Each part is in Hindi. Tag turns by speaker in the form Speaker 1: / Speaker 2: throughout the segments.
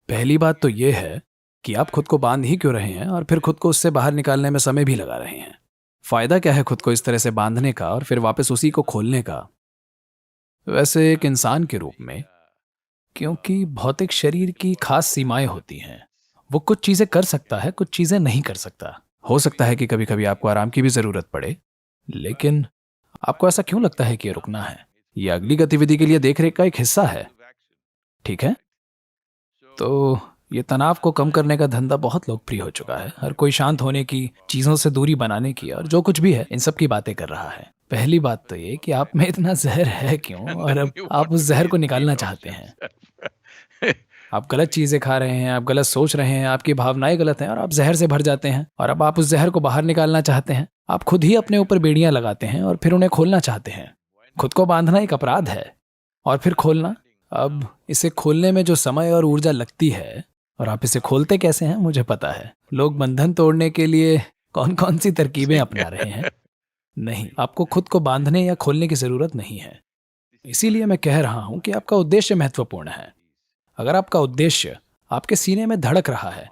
Speaker 1: पहली बात तो ये है कि आप खुद को बांध ही क्यों रहे हैं और फिर खुद को उससे बाहर निकालने में समय भी लगा रहे हैं। फायदा क्या है खुद को इस तरह से बांधने का और फिर वापस उसी को खोलने का? वैसे एक इंसान के रूप में, क्योंकि भौतिक शरीर की खास सीमाएं होती हैं। वो कुछ चीजें कर सकता है, कुछ चीजें नहीं कर सकता। हो सकता है कि कभी कभी आपको आराम की भी जरूरत पड़े, लेकिन आपको ऐसा क्यों लगता है कि ये रुकना है? ये अगली गतिविधि के लिए देखरेख का एक हिस्सा है, ठीक है? तो ये तनाव को कम करने का धंधा बहुत लोकप्रिय हो चुका है। हर कोई शांत होने की, चीजों से दूरी बनाने की और जो कुछ भी है इन सब की बातें कर रहा है। पहली बात तो ये कि आप में इतना जहर है क्यों और अब आप उस जहर को निकालना चाहते हैं। आप गलत चीजें खा रहे हैं, आप गलत सोच रहे हैं, आपकी भावनाएं गलत हैं और आप जहर से भर जाते हैं और अब आप उस जहर को बाहर निकालना चाहते हैं। आप खुद ही अपने ऊपर बेड़ियां लगाते हैं और फिर उन्हें खोलना चाहते हैं। खुद को बांधना एक अपराध है और फिर खोलना, अब इसे खोलने में जो समय और ऊर्जा लगती है, और आप इसे खोलते कैसे हैं मुझे पता है। लोग बंधन तोड़ने के लिए कौन कौन सी तरकीबें अपना रहे हैं। नहीं, आपको खुद को बांधने या खोलने की जरूरत नहीं है। इसीलिए मैं कह रहा हूं कि आपका उद्देश्य महत्वपूर्ण है। अगर आपका उद्देश्य आपके सीने में धड़क रहा है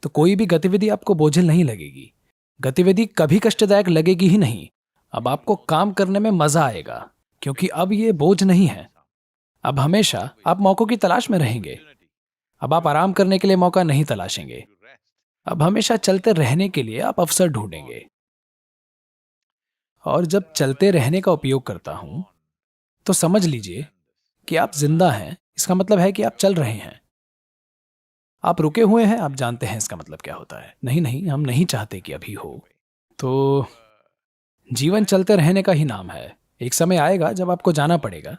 Speaker 1: तो कोई भी गतिविधि आपको बोझिल नहीं लगेगी। गतिविधि कभी कष्टदायक लगेगी ही नहीं। अब आपको काम करने में मजा आएगा, क्योंकि अब ये बोझ नहीं है। अब हमेशा आप मौकों की तलाश में रहेंगे। अब आप आराम करने के लिए मौका नहीं तलाशेंगे। अब हमेशा चलते रहने के लिए आप अवसर ढूंढेंगे। और जब चलते रहने का उपयोग करता हूं तो समझ लीजिए कि आप जिंदा हैं। इसका मतलब है कि आप चल रहे हैं। आप रुके हुए हैं, आप जानते हैं इसका मतलब क्या होता है। नहीं नहीं, हम नहीं चाहते कि अभी हो। तो जीवन चलते रहने का ही नाम है। एक समय आएगा जब आपको जाना पड़ेगा।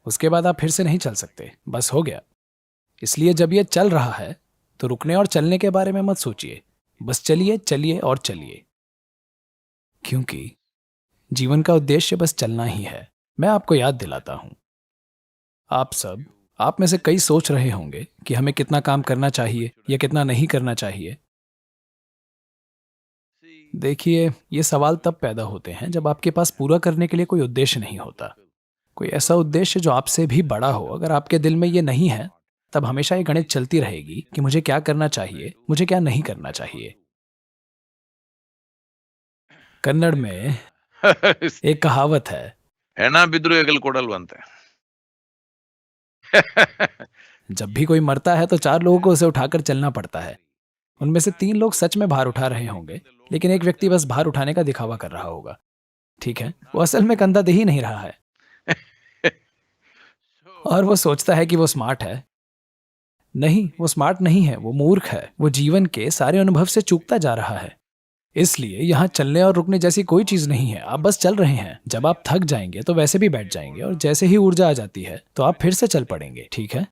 Speaker 1: उसके बाद आप फिर से नहीं चल सकते, बस हो गया। इसलिए जब ये चल रहा है तो रुकने और चलने के बारे में मत सोचिए। बस चलिए, चलिए और चलिए, क्योंकि जीवन का उद्देश्य बस चलना ही है। मैं आपको याद दिलाता हूं, आप में से कई सोच रहे होंगे कि हमें कितना काम करना चाहिए या कितना नहीं करना चाहिए। देखिए, ये सवाल तब पैदा होते हैं जब आपके पास पूरा करने के लिए कोई उद्देश्य नहीं होता। कोई ऐसा उद्देश्य जो आपसे भी बड़ा हो। अगर आपके दिल में ये नहीं है, तब हमेशा ये गणित चलती रहेगी कि मुझे क्या करना चाहिए, मुझे क्या नहीं करना चाहिए। कन्नड़ में एक कहावत है,
Speaker 2: ಹೆಣ ಬಿದ್ರು ಹೆಗಲು ಕೊಡಲ್ವಂತೆ.
Speaker 1: जब भी कोई मरता है तो 4 लोगों को उसे उठाकर चलना पड़ता है। उनमें से 3 लोग सच में भार उठा रहे होंगे, लेकिन एक व्यक्ति बस भार उठाने का दिखावा कर रहा होगा। ठीक है, वो असल में कंधा दे ही नहीं रहा है और वो सोचता है कि वो स्मार्ट है। नहीं, वो स्मार्ट नहीं है, वो मूर्ख है। वो जीवन के सारे अनुभव से चूकता जा रहा है। इसलिए यहाँ चलने और रुकने जैसी कोई चीज नहीं है। आप बस चल रहे हैं। जब आप थक जाएंगे तो वैसे भी बैठ जाएंगे और जैसे ही ऊर्जा आ जाती है तो आप फिर से चल पड़ेंगे, ठीक है?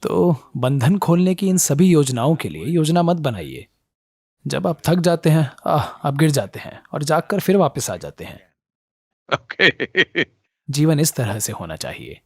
Speaker 1: तो बंधन खोलने की इन सभी योजनाओं के लिए योजना मत बनाइए। जब आप थक जाते हैं, आप गिर जाते हैं और जागकर फिर वापस आ जाते हैं।
Speaker 2: Okay.
Speaker 1: जीवन इस तरह से होना चाहिए।